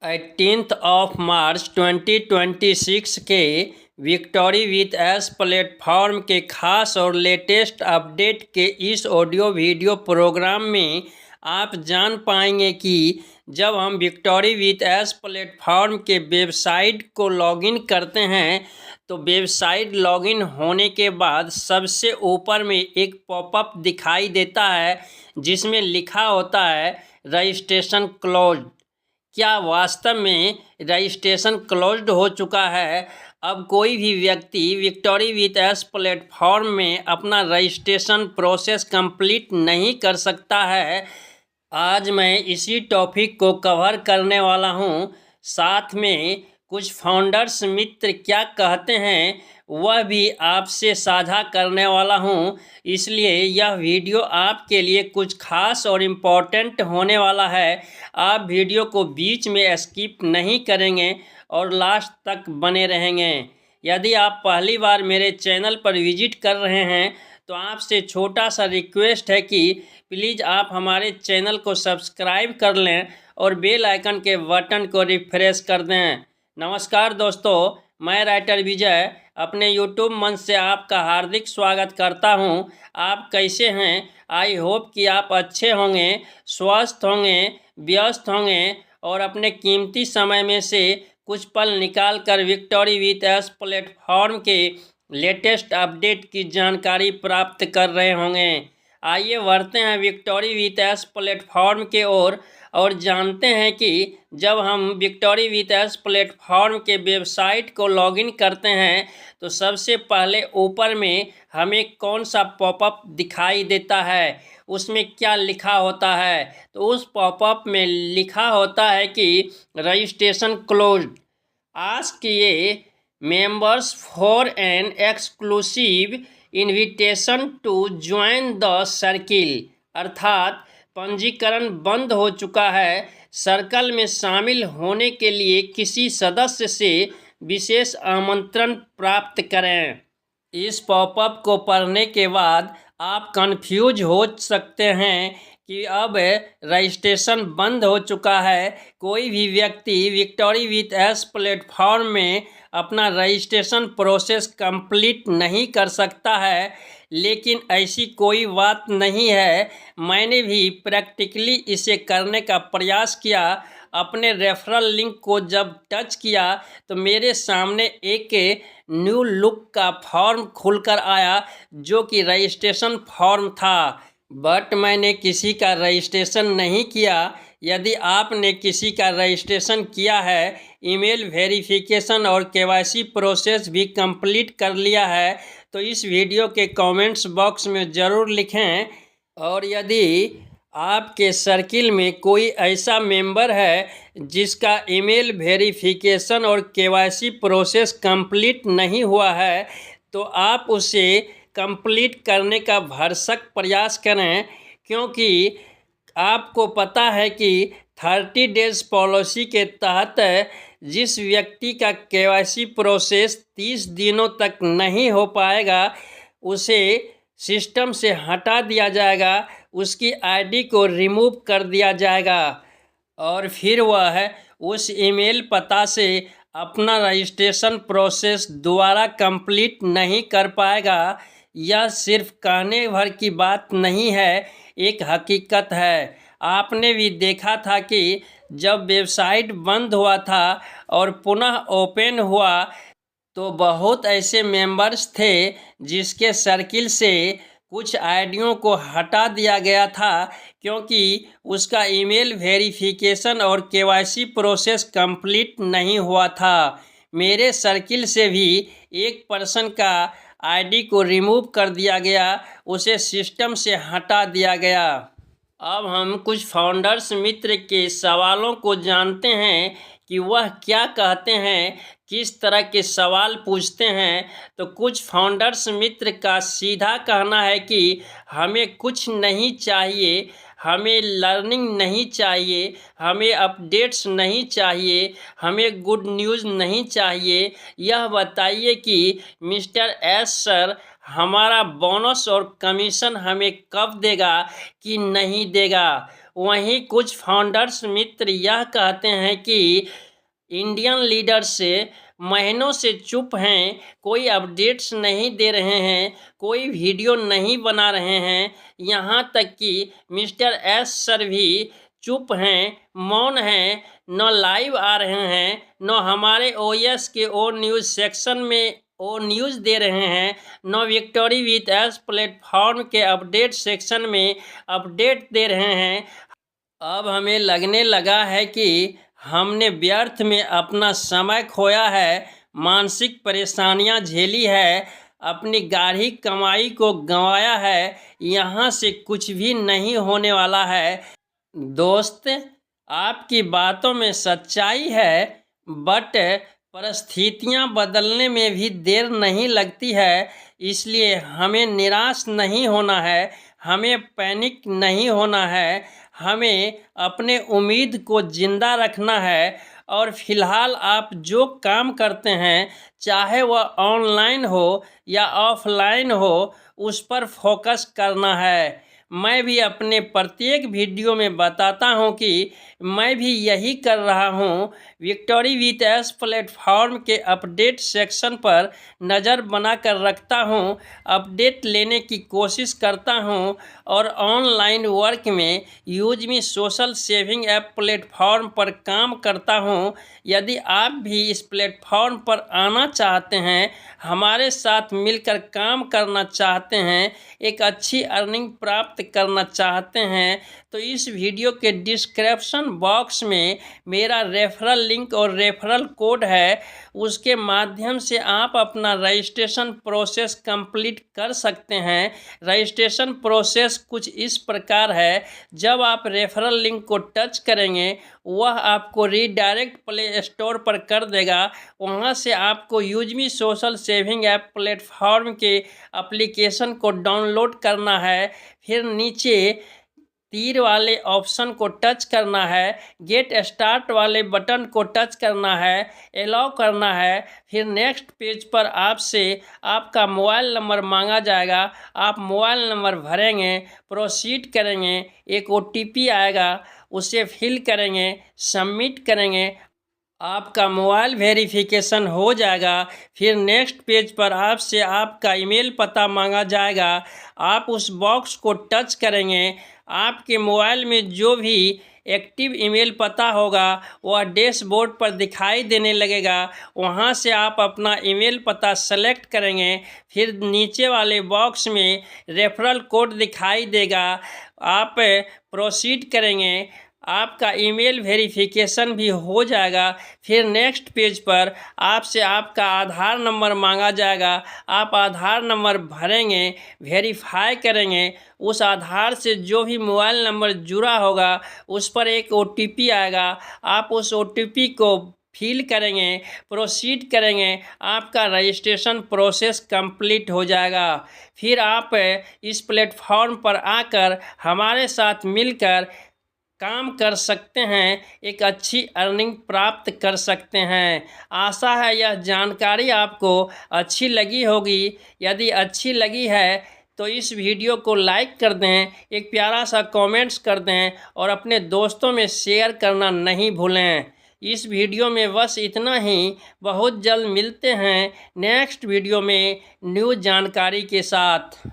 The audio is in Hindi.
18 मार्च 2026 के विक्टोरी विथ एस प्लेटफॉर्म के खास और लेटेस्ट अपडेट के इस ऑडियो वीडियो प्रोग्राम में आप जान पाएंगे कि जब हम विक्टोरी विथ एस प्लेटफॉर्म के वेबसाइट को लॉगिन करते हैं तो वेबसाइट लॉगिन होने के बाद सबसे ऊपर में एक पॉपअप दिखाई देता है जिसमें लिखा होता है रजिस्ट्रेशन क्लोज्ड। क्या वास्तव में रजिस्ट्रेशन क्लोज्ड हो चुका है? अब कोई भी व्यक्ति विक्टोरी विथ एस प्लेटफॉर्म में अपना रजिस्ट्रेशन प्रोसेस कंप्लीट नहीं कर सकता है। आज मैं इसी टॉपिक को कवर करने वाला हूं। साथ में कुछ फाउंडर्स मित्र क्या कहते हैं वह भी आपसे साझा करने वाला हूं। इसलिए यह वीडियो आपके लिए कुछ खास और इम्पोर्टेंट होने वाला है। आप वीडियो को बीच में स्किप नहीं करेंगे और लास्ट तक बने रहेंगे। यदि आप पहली बार मेरे चैनल पर विजिट कर रहे हैं तो आपसे छोटा सा रिक्वेस्ट है कि प्लीज़ आप हमारे चैनल को सब्सक्राइब कर लें और बेल आइकन के बटन को रिफ्रेश कर दें। नमस्कार दोस्तों, मैं राइटर विजय अपने यूट्यूब मंच से आपका हार्दिक स्वागत करता हूं। आप कैसे हैं? आई होप कि आप अच्छे होंगे, स्वस्थ होंगे, व्यस्त होंगे और अपने कीमती समय में से कुछ पल निकाल कर विक्टोरी विथ एस प्लेटफॉर्म के लेटेस्ट अपडेट की जानकारी प्राप्त कर रहे होंगे। आइए बढ़ते हैं विक्टोरी विथ एस प्लेटफॉर्म के ओर और जानते हैं कि जब हम विक्टोरी विथ एस प्लेटफॉर्म के वेबसाइट को लॉगिन करते हैं तो सबसे पहले ऊपर में हमें कौन सा पॉपअप दिखाई देता है, उसमें क्या लिखा होता है। तो उस पॉपअप में लिखा होता है कि रजिस्ट्रेशन क्लोज्ड, आस्क ये members for an exclusive invitation to join the circle, अर्थात पंजीकरण बंद हो चुका है। सर्कल में शामिल होने के लिए किसी सदस्य से विशेष आमंत्रण प्राप्त करें। इस पॉपअप को पढ़ने के बाद आप कंफ्यूज हो सकते हैं कि अब रजिस्ट्रेशन बंद हो चुका है। कोई भी व्यक्ति विक्टोरी विथ एस प्लेटफॉर्म में अपना रजिस्ट्रेशन प्रोसेस कंप्लीट नहीं कर सकता है, लेकिन ऐसी कोई बात नहीं है। मैंने भी प्रैक्टिकली इसे करने का प्रयास किया। अपने रेफरल लिंक को जब टच किया तो मेरे सामने एक न्यू लुक का फॉर्म खुलकर आया जो कि रजिस्ट्रेशन फॉर्म था, बट मैंने किसी का रजिस्ट्रेशन नहीं किया। यदि आपने किसी का रजिस्ट्रेशन किया है, ईमेल वेरिफिकेशन और केवाईसी प्रोसेस भी कंप्लीट कर लिया है तो इस वीडियो के कमेंट्स बॉक्स में ज़रूर लिखें। और यदि आपके सर्किल में कोई ऐसा मेंबर है जिसका ईमेल वेरिफिकेशन और केवाईसी प्रोसेस कंप्लीट नहीं हुआ है तो आप उसे कंप्लीट करने का भरसक प्रयास करें, क्योंकि आपको पता है कि 30 डेज पॉलिसी के तहत जिस व्यक्ति का केवाईसी प्रोसेस 30 दिनों तक नहीं हो पाएगा उसे सिस्टम से हटा दिया जाएगा, उसकी आईडी को रिमूव कर दिया जाएगा और फिर वह उस ईमेल पता से अपना रजिस्ट्रेशन प्रोसेस दोबारा कंप्लीट नहीं कर पाएगा। यह सिर्फ कहने भर की बात नहीं है, एक हकीकत है। आपने भी देखा था कि जब वेबसाइट बंद हुआ था और पुनः ओपन हुआ तो बहुत ऐसे मेंबर्स थे जिसके सर्किल से कुछ आईडियों को हटा दिया गया था क्योंकि उसका ईमेल वेरिफिकेशन और केवाईसी प्रोसेस कंप्लीट नहीं हुआ था। मेरे सर्किल से भी एक पर्सन का आईडी को रिमूव कर दिया गया, उसे सिस्टम से हटा दिया गया। अब हम कुछ फाउंडर्स मित्र के सवालों को जानते हैं कि वह क्या कहते हैं, किस तरह के सवाल पूछते हैं। तो कुछ फाउंडर्स मित्र का सीधा कहना है कि हमें कुछ नहीं चाहिए, हमें लर्निंग नहीं चाहिए, हमें अपडेट्स नहीं चाहिए, हमें गुड न्यूज़ नहीं चाहिए। यह बताइए कि मिस्टर एस सर हमारा बोनस और कमीशन हमें कब देगा कि नहीं देगा। वहीं कुछ फाउंडर्स मित्र यह कहते हैं कि इंडियन लीडर्स महीनों से चुप हैं, कोई अपडेट्स नहीं दे रहे हैं, कोई वीडियो नहीं बना रहे हैं। यहाँ तक कि मिस्टर एस सर भी चुप हैं, मौन हैं, न लाइव आ रहे हैं, न हमारे ओएस के ओ न्यूज़ सेक्शन में ओ न्यूज़ दे रहे हैं, न विक्टोरी विथ एस प्लेटफॉर्म के अपडेट सेक्शन में अपडेट दे रहे हैं। अब हमें लगने लगा है कि हमने व्यर्थ में अपना समय खोया है, मानसिक परेशानियां झेली है, अपनी गाढ़ी कमाई को गंवाया है। यहाँ से कुछ भी नहीं होने वाला है। दोस्त, आपकी बातों में सच्चाई है, बट परिस्थितियां बदलने में भी देर नहीं लगती है। इसलिए हमें निराश नहीं होना है, हमें पैनिक नहीं होना है, हमें अपने उम्मीद को जिंदा रखना है। और फिलहाल आप जो काम करते हैं, चाहे वह ऑनलाइन हो या ऑफलाइन हो, उस पर फोकस करना है। मैं भी अपने प्रत्येक वीडियो में बताता हूं कि मैं भी यही कर रहा हूं। विक्टोरी विथ एस प्लेटफॉर्म के अपडेट सेक्शन पर नज़र बना कर रखता हूं, अपडेट लेने की कोशिश करता हूं और ऑनलाइन वर्क में use me social saving app platform पर काम करता हूं। यदि आप भी इस प्लेटफॉर्म पर आना चाहते हैं, हमारे साथ मिलकर काम करना चाहते हैं, एक अच्छी अर्निंग प्राप्त करना चाहते हैं, तो इस वीडियो के डिस्क्रिप्शन बॉक्स में मेरा रेफरल लिंक और रेफरल कोड है। उसके माध्यम से आप अपना रजिस्ट्रेशन प्रोसेस कंप्लीट कर सकते हैं। रजिस्ट्रेशन प्रोसेस कुछ इस प्रकार है, जब आप रेफरल लिंक को टच करेंगे, वह आपको रीडायरेक्ट प्ले स्टोर पर कर देगा। वहां से आपको use me social saving app platform के एप्लीकेशन को डाउनलोड करना है। फिर नीचे तीर वाले ऑप्शन को टच करना है, गेट स्टार्ट वाले बटन को टच करना है, अलाउ करना है। फिर नेक्स्ट पेज पर आपसे आपका मोबाइल नंबर मांगा जाएगा। आप मोबाइल नंबर भरेंगे, प्रोसीड करेंगे, एक ओटीपी आएगा, उसे फिल करेंगे, सबमिट करेंगे, आपका मोबाइल वेरिफिकेशन हो जाएगा। फिर नेक्स्ट पेज पर आपसे आपका ईमेल पता मांगा जाएगा। आप उस बॉक्स को टच करेंगे, आपके मोबाइल में जो भी एक्टिव ईमेल पता होगा वह डैशबोर्ड पर दिखाई देने लगेगा। वहां से आप अपना ईमेल पता सेलेक्ट करेंगे। फिर नीचे वाले बॉक्स में रेफरल कोड दिखाई देगा, आप प्रोसीड करेंगे, आपका ईमेल वेरिफिकेशन भी हो जाएगा। फिर नेक्स्ट पेज पर आपसे आपका आधार नंबर मांगा जाएगा। आप आधार नंबर भरेंगे, वेरीफाई करेंगे, उस आधार से जो भी मोबाइल नंबर जुड़ा होगा उस पर एक ओटीपी आएगा। आप उस ओटीपी को फिल करेंगे, प्रोसीड करेंगे, आपका रजिस्ट्रेशन प्रोसेस कंप्लीट हो जाएगा। फिर आप इस प्लेटफॉर्म पर आकर हमारे साथ मिलकर काम कर सकते हैं, एक अच्छी अर्निंग प्राप्त कर सकते हैं। आशा है यह जानकारी आपको अच्छी लगी होगी। यदि अच्छी लगी है तो इस वीडियो को लाइक कर दें, एक प्यारा सा कमेंट्स कर दें और अपने दोस्तों में शेयर करना नहीं भूलें। इस वीडियो में बस इतना ही। बहुत जल्द मिलते हैं नेक्स्ट वीडियो में न्यू जानकारी के साथ।